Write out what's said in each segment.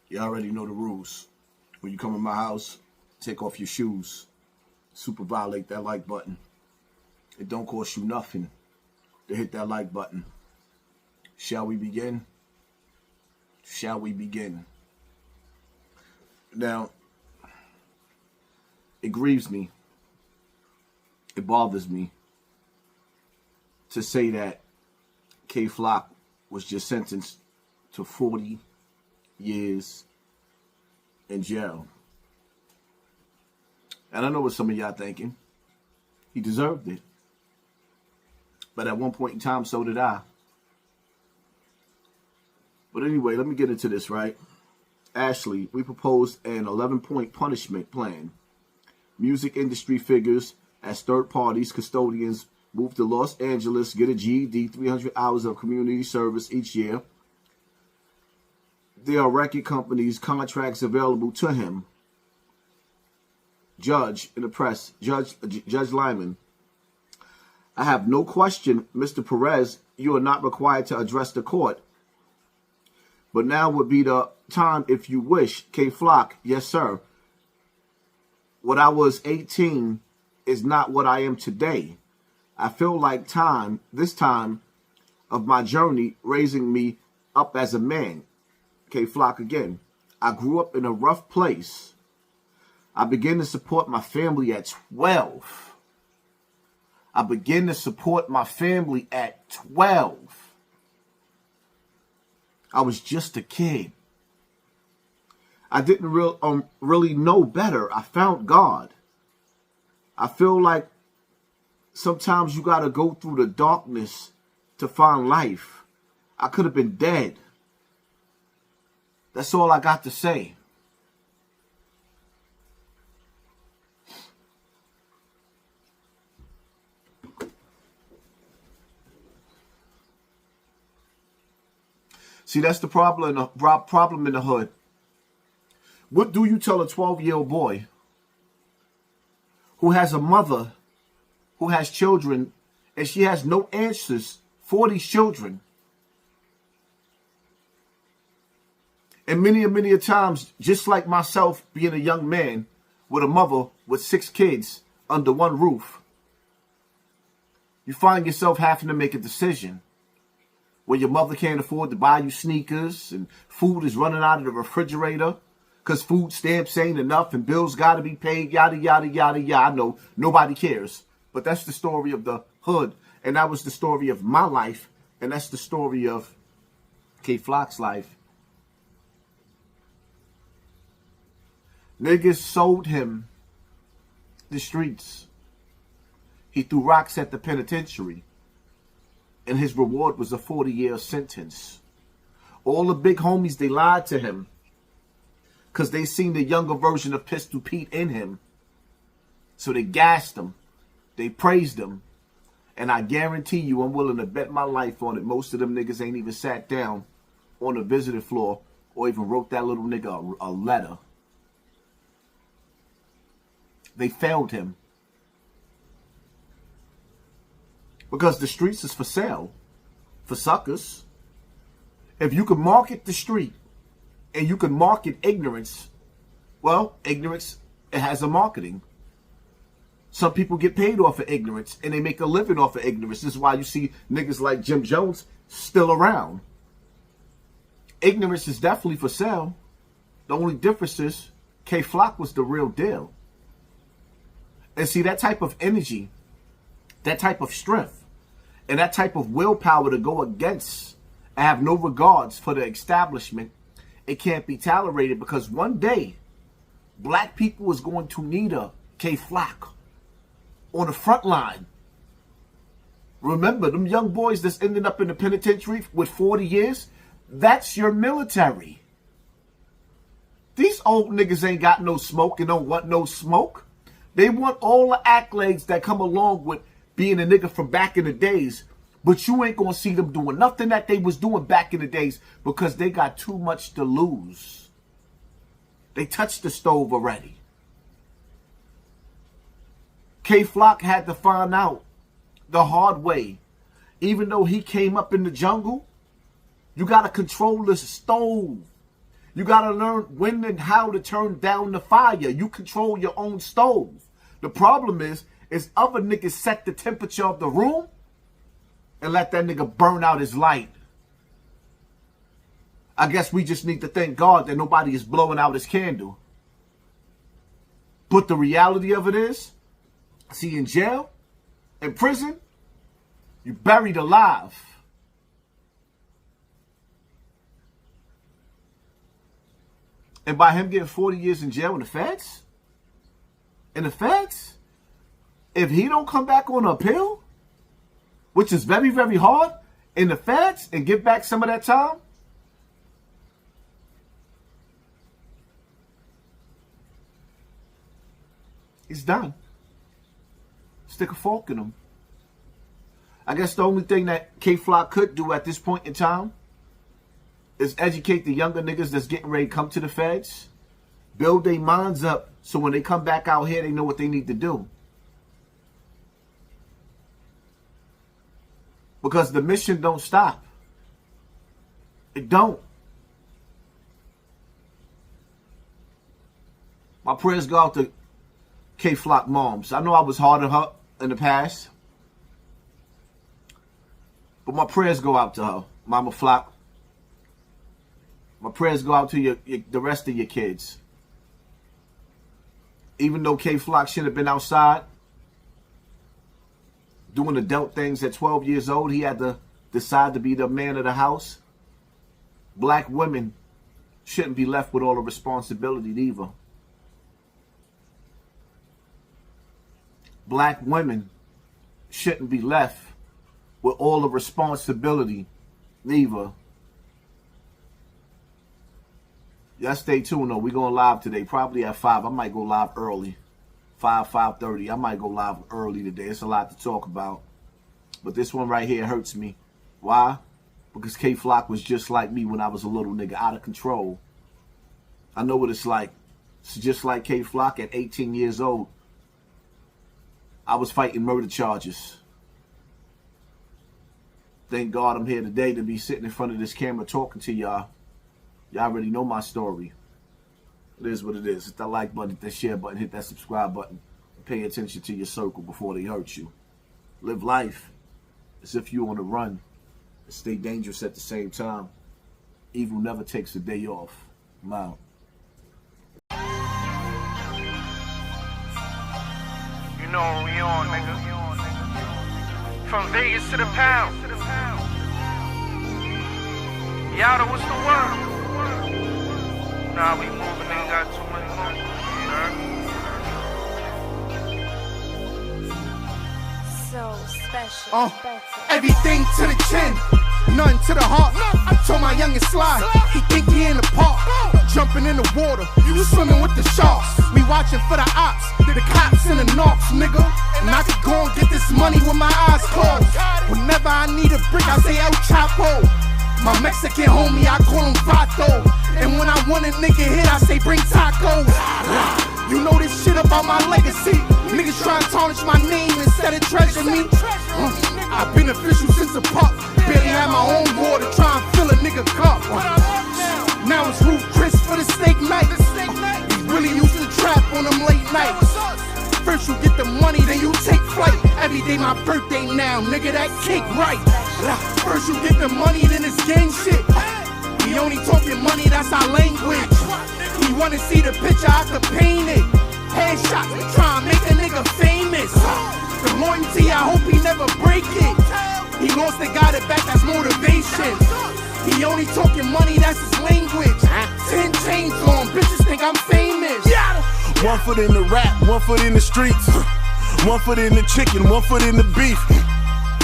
You already know the rules. When you come in my house, take off your shoes. Super violate that like button. It don't cost you nothing to hit that like button. Shall we begin? Shall we begin? Now, it grieves me. It bothers me to say that K Flock was just sentenced to 40 years in jail. And I know what some of y'all thinking. He deserved it. But at one point in time, so did I. But anyway, let me get into this, right? Ashley, we proposed an 11-point punishment plan. Music industry figures as third parties, custodians, move to Los Angeles, get a GED, 300 hours of community service each year. There are record companies, contracts available to him. Judge in the press, Judge Lyman. I have no question, Mr. Perez, you are not required to address the court. But now would be the time if you wish. K Flock, yes, sir. What I was 18 is not what I am today. I feel like this time of my journey, raising me up as a man. K Flock again. I grew up in a rough place. I began to support my family at 12. I began to support my family at 12. I was just a kid. I didn't really know better. I found God. I feel like sometimes you got to go through the darkness to find life. I could have been dead. That's all I got to say. See, that's the problem in the hood. What do you tell a 12-year-old boy who has a mother who has children and she has no answers for these children? And many a times, just like myself being a young man with a mother with 6 kids under one roof, you find yourself having to make a decision. When your mother can't afford to buy you sneakers and food is running out of the refrigerator because food stamps ain't enough and bills got to be paid, yada, yada, yada, yada. I know nobody cares, but that's the story of the hood. And that was the story of my life. And that's the story of K Flock's life. Niggas sold him the streets. He threw rocks at the penitentiary. And his reward was a 40-year sentence. All the big homies, they lied to him. Because they seen the younger version of Pistol Pete in him. So they gassed him. They praised him. And I guarantee you, I'm willing to bet my life on it, most of them niggas ain't even sat down on the visitor floor or even wrote that little nigga a letter. They failed him. Because the streets is for sale, for suckers. If you can market the street and you can market ignorance, well, ignorance, it has a marketing. Some people get paid off of ignorance and they make a living off of ignorance. This is why you see niggas like Jim Jones still around. Ignorance is definitely for sale. The only difference is K Flock was the real deal. And see, that type of energy, that type of strength, and that type of willpower to go against and have no regards for the establishment, it can't be tolerated because one day, black people is going to need a K Flock on the front line. Remember, them young boys that's ending up in the penitentiary with 40 years, that's your military. These old niggas ain't got no smoke and don't want no smoke. They want all the accolades that come along with being a nigga from back in the days, but you ain't gonna see them doing nothing that they was doing back in the days because they got too much to lose. They touched the stove already. K Flock had to find out the hard way. Even though he came up in the jungle, you gotta control the stove. You got to learn when and how to turn down the fire. You control your own stove. The problem is other niggas set the temperature of the room and let that nigga burn out his light. I guess we just need to thank God that nobody is blowing out his candle. But the reality of it is, see, in jail, in prison, you're buried alive. And by him getting 40 years in jail in the feds, if he don't come back on appeal, which is very, very hard, in the feds and give back some of that time, he's done. Stick a fork in him. I guess the only thing that K-Flock could do at this point in time is educate the younger niggas that's getting ready to come to the feds. Build their minds up so when they come back out here, they know what they need to do. Because the mission don't stop. It don't. My prayers go out to K-Flock moms. I know I was hard on her in the past. But my prayers go out to her, Mama Flock. My prayers go out to the rest of your kids. Even though K-Flock should have been outside doing adult things at 12 years old, he had to decide to be the man of the house. Black women shouldn't be left with all the responsibility either. Black women shouldn't be left with all the responsibility either. Y'all stay tuned though. We going live today, probably at 5. I might go live early. 5:30. I might go live early today. It's a lot to talk about. But this one right here hurts me. Why? Because K-Flock was just like me when I was a little nigga, out of control. I know what it's like. It's just like K-Flock at 18 years old. I was fighting murder charges. Thank God I'm here today to be sitting in front of this camera talking to y'all. Y'all already know my story. It is what it is. Hit that like button, hit that share button, hit that subscribe button. And pay attention to your circle before they hurt you. Live life as if you're on the run. And stay dangerous at the same time. Evil never takes a day off. I'm out. You know what we on, nigga. From Vegas to the pound. Yada, what's the word? Nah, we moving, ain't got too many more. So special. Everything to the chin, nothing to the heart. I told my youngest slide, he think he in the park. Jumping in the water, you swimming with the sharks. We watching for the ops, the cops and the knocks, nigga. And I could go and get this money with my eyes closed. Whenever I need a brick, I say El Chapo. My Mexican homie, I call him Vato. And when I want a nigga hit, I say bring tacos. You know this shit about my legacy. Niggas try to tarnish my name instead of treasure me. I've been official since a pup. Barely had my own water, try and fill a nigga cup. Now it's Ruth Chris for the steak night. He really used to trap on them late nights. First you get the money, then you take flight. Every day my birthday now, nigga, that cake right. First you get the money, then it's gang shit. We only talking money, that's our language. He wanna see the picture, I could paint it. Headshots, we try and make a nigga famous. The loyalty, I hope he never break it. He lost it, got it back, that's motivation. He only talking money, that's his language. 10 chains on, bitches think I'm famous. 1 foot in the rap, 1 foot in the streets. 1 foot in the chicken, 1 foot in the beef.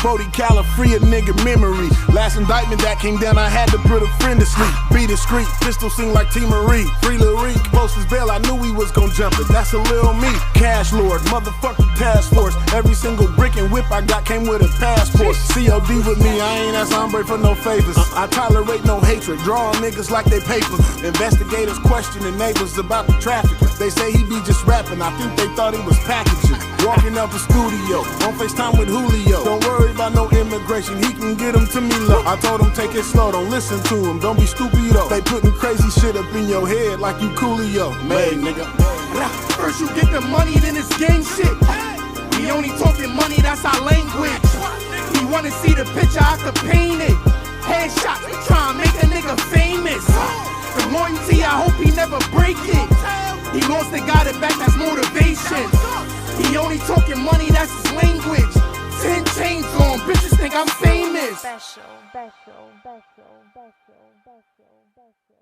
40 cal free a nigga memory. Last indictment that came down, I had to put a friend to sleep. Be discreet, pistol sing like T. Marie. Free Lil Reek, post his bail, I knew he was gon' jump it. That's a little me. Cash lord, motherfucking task force. Every single brick and whip I got came with a passport. COD with me, I ain't ask hombre for no favors. I tolerate no hatred, drawing niggas like they paper. Investigators questioning neighbors about the traffic. They say he be just rapping, I think they thought he was packaging. Walking out the studio, on FaceTime with Julio. Don't worry about no immigration, he can get them to me low. I told him take it slow, don't listen to him, don't be stupido. They putting crazy shit up in your head like you Coolio. Made, nigga. First you get the money, then it's gang shit. We only talking money, that's our language. He wanna see the picture, I could paint it. Headshots, we tryna make a nigga famous. The loyalty, I hope he never break it. He lost the guy that back, that's motivation. He only talking money, that's his language. 10 chains on, bitches think I'm famous. Special, special, special, special, special, special.